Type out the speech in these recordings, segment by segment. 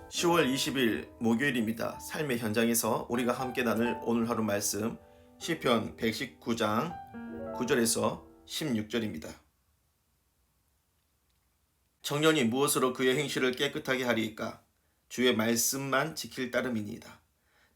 10월 20일 목요일입니다. 삶의 현장에서 우리가 함께 나눌 오늘 하루 말씀 시편 119장 9절에서 16절입니다. 청년이 무엇으로 그의 행실을 깨끗하게 하리이까? 주의 말씀만 지킬 따름이니이다.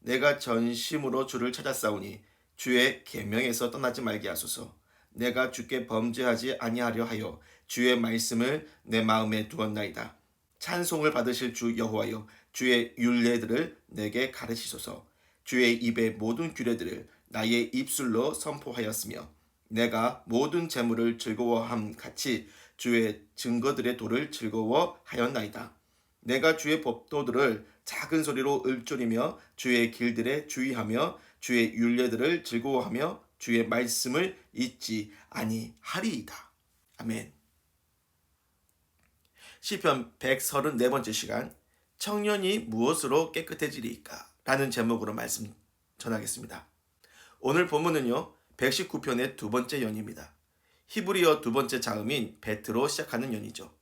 내가 전심으로 주를 찾았사오니 주의 계명에서 떠나지 말게 하소서. 내가 주께 범죄하지 아니하려 하여 주의 말씀을 내 마음에 두었나이다. 찬송을 받으실 주 여호와여, 주의 율례들을 내게 가르치소서. 주의 입의 모든 규례들을 나의 입술로 선포하였으며 내가 모든 재물을 즐거워함 같이 주의 증거들의 도를 즐거워하였나이다. 내가 주의 법도들을 작은 소리로 읊조리며 주의 길들에 주의하며 주의 율례들을 즐거워하며 주의 말씀을 잊지 아니하리이다. 아멘. 시편 134번째 시간, 청년이 무엇으로 깨끗해지리까? 라는 제목으로 말씀 전하겠습니다. 오늘 본문은요, 119편의 두 번째 연입니다. 히브리어 두 번째 자음인 베트로 시작하는 연이죠.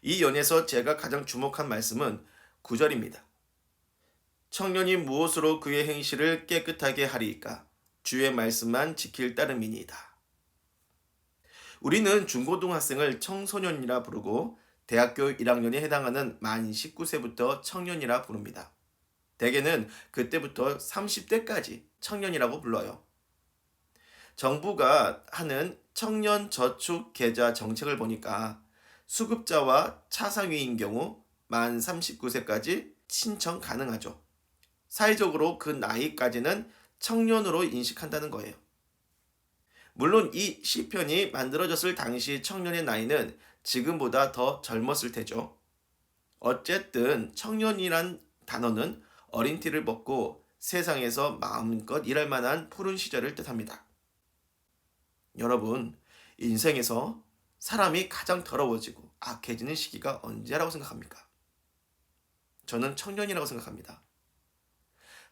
이 연에서 제가 가장 주목한 말씀은 9절입니다. 청년이 무엇으로 그의 행실을 깨끗하게 하리이까? 주의 말씀만 지킬 따름이니이다. 우리는 중고등학생을 청소년이라 부르고 대학교 1학년에 해당하는 만 19세부터 청년이라 부릅니다. 대개는 그때부터 30대까지 청년이라고 불러요. 정부가 하는 청년 저축 계좌 정책을 보니까 수급자와 차상위인 경우 만 39세까지 신청 가능하죠. 사회적으로 그 나이까지는 청년으로 인식한다는 거예요. 물론 이 시편이 만들어졌을 당시 청년의 나이는 지금보다 더 젊었을 테죠. 어쨌든 청년이란 단어는 어린 티를 벗고 세상에서 마음껏 일할 만한 푸른 시절을 뜻합니다. 여러분, 인생에서 사람이 가장 더러워지고 악해지는 시기가 언제라고 생각합니까? 저는 청년이라고 생각합니다.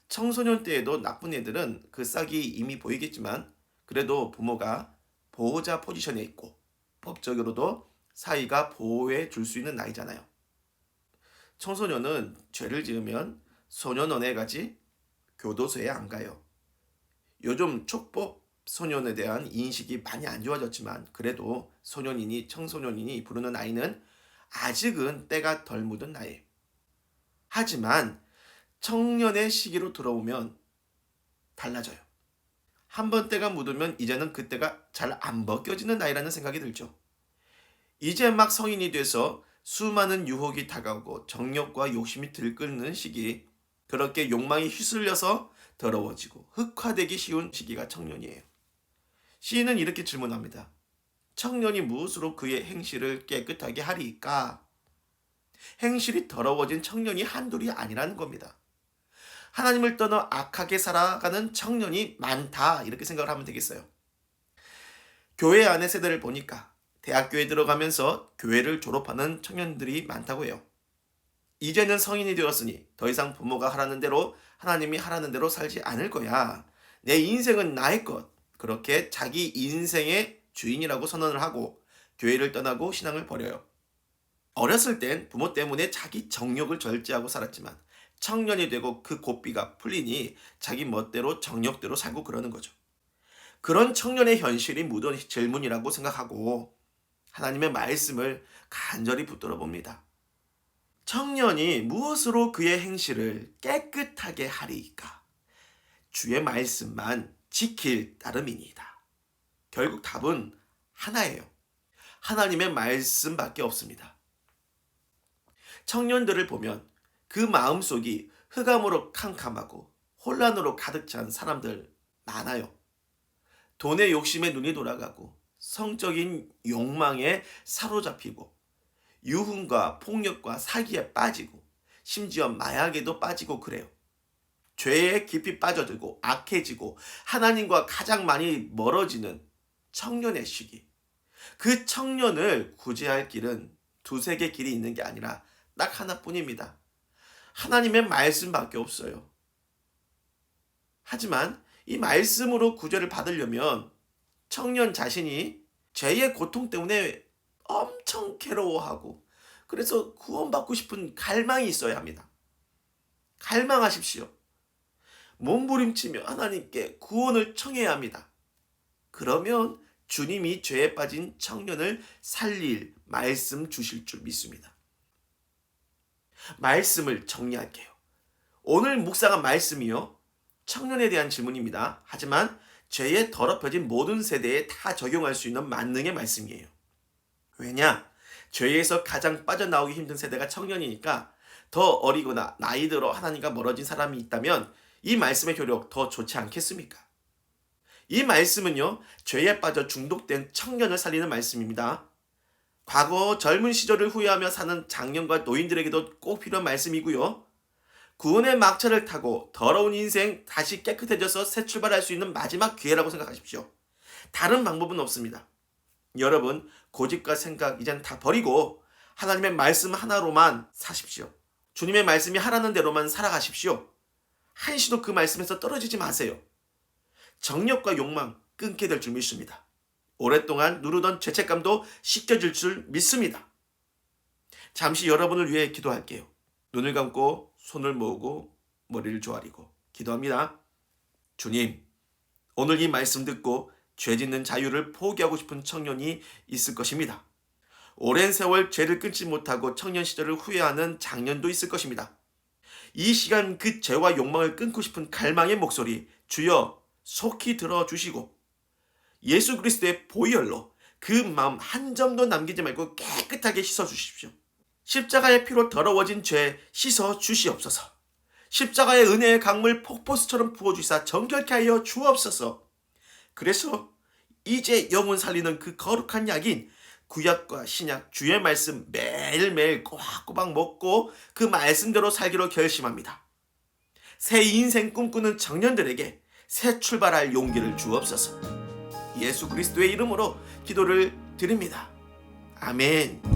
청소년 때에도 나쁜 애들은 그 싹이 이미 보이겠지만 그래도 부모가 보호자 포지션에 있고 법적으로도 사이가 보호해 줄 수 있는 나이잖아요. 청소년은 죄를 지으면 소년원에 가지 교도소에 안 가요. 요즘 촉법 소년에 대한 인식이 많이 안 좋아졌지만 그래도 소년이니 청소년이니 부르는 나이는 아직은 때가 덜 묻은 나이에요. 하지만 청년의 시기로 들어오면 달라져요. 한번 때가 묻으면 이제는 그때가 잘 안 벗겨지는 나이라는 생각이 들죠. 이제 막 성인이 돼서 수많은 유혹이 다가오고 정욕과 욕심이 들끓는 시기, 그렇게 욕망이 휘둘려서 더러워지고 흑화되기 쉬운 시기가 청년이에요. 시인은 이렇게 질문합니다. 청년이 무엇으로 그의 행실을 깨끗하게 하리이까? 행실이 더러워진 청년이 한둘이 아니라는 겁니다. 하나님을 떠나 악하게 살아가는 청년이 많다, 이렇게 생각을 하면 되겠어요. 교회 안의 세대를 보니까 대학교에 들어가면서 교회를 졸업하는 청년들이 많다고 해요. 이제는 성인이 되었으니 더 이상 부모가 하라는 대로 하나님이 하라는 대로 살지 않을 거야. 내 인생은 나의 것. 그렇게 자기 인생의 주인이라고 선언을 하고 교회를 떠나고 신앙을 버려요. 어렸을 땐 부모 때문에 자기 정욕을 절제하고 살았지만 청년이 되고 그 고삐가 풀리니 자기 멋대로 정욕대로 살고 그러는 거죠. 그런 청년의 현실이 묻은 질문이라고 생각하고 하나님의 말씀을 간절히 붙들어 봅니다. 청년이 무엇으로 그의 행실을 깨끗하게 하리이까? 주의 말씀만 지킬 따름이니이다. 결국 답은 하나예요. 하나님의 말씀밖에 없습니다. 청년들을 보면 그 마음속이 흑암으로 캄캄하고 혼란으로 가득 찬 사람들 많아요. 돈의 욕심에 눈이 돌아가고 성적인 욕망에 사로잡히고 유흥과 폭력과 사기에 빠지고 심지어 마약에도 빠지고 그래요. 죄에 깊이 빠져들고 악해지고 하나님과 가장 많이 멀어지는 청년의 시기. 그 청년을 구제할 길은 두세 개 길이 있는 게 아니라 딱 하나뿐입니다. 하나님의 말씀밖에 없어요. 하지만 이 말씀으로 구제를 받으려면 청년 자신이 죄의 고통 때문에 엄청 괴로워하고 그래서 구원받고 싶은 갈망이 있어야 합니다. 갈망하십시오. 몸부림치며 하나님께 구원을 청해야 합니다. 그러면 주님이 죄에 빠진 청년을 살릴 말씀 주실 줄 믿습니다. 말씀을 정리할게요. 오늘 묵상한 말씀이요, 청년에 대한 질문입니다. 하지만 죄에 더럽혀진 모든 세대에 다 적용할 수 있는 만능의 말씀이에요. 왜냐? 죄에서 가장 빠져나오기 힘든 세대가 청년이니까 더 어리거나 나이 들어 하나님과 멀어진 사람이 있다면 이 말씀의 효력 더 좋지 않겠습니까? 이 말씀은요, 죄에 빠져 중독된 청년을 살리는 말씀입니다. 과거 젊은 시절을 후회하며 사는 장년과 노인들에게도 꼭 필요한 말씀이고요. 구원의 막차를 타고 더러운 인생 다시 깨끗해져서 새 출발할 수 있는 마지막 기회라고 생각하십시오. 다른 방법은 없습니다. 여러분, 고집과 생각 이젠 다 버리고 하나님의 말씀 하나로만 사십시오. 주님의 말씀이 하라는 대로만 살아가십시오. 한시도 그 말씀에서 떨어지지 마세요. 정욕과 욕망 끊게 될 줄 믿습니다. 오랫동안 누르던 죄책감도 씻겨질 줄 믿습니다. 잠시 여러분을 위해 기도할게요. 눈을 감고 손을 모으고 머리를 조아리고 기도합니다. 주님, 오늘 이 말씀 듣고 죄 짓는 자유를 포기하고 싶은 청년이 있을 것입니다. 오랜 세월 죄를 끊지 못하고 청년 시절을 후회하는 장년도 있을 것입니다. 이 시간 그 죄와 욕망을 끊고 싶은 갈망의 목소리, 주여 속히 들어주시고 예수 그리스도의 보혈로 그 마음 한 점도 남기지 말고 깨끗하게 씻어주십시오. 십자가의 피로 더러워진 죄 씻어주시옵소서. 십자가의 은혜의 강물 폭포수처럼 부어주시사 정결케 하여 주옵소서. 그래서 이제 영혼 살리는 그 거룩한 약인 구약과 신약 주의 말씀 매일매일 꼬박꼬박 먹고 그 말씀대로 살기로 결심합니다. 새 인생 꿈꾸는 청년들에게 새 출발할 용기를 주옵소서. 예수 그리스도의 이름으로 기도를 드립니다. 아멘.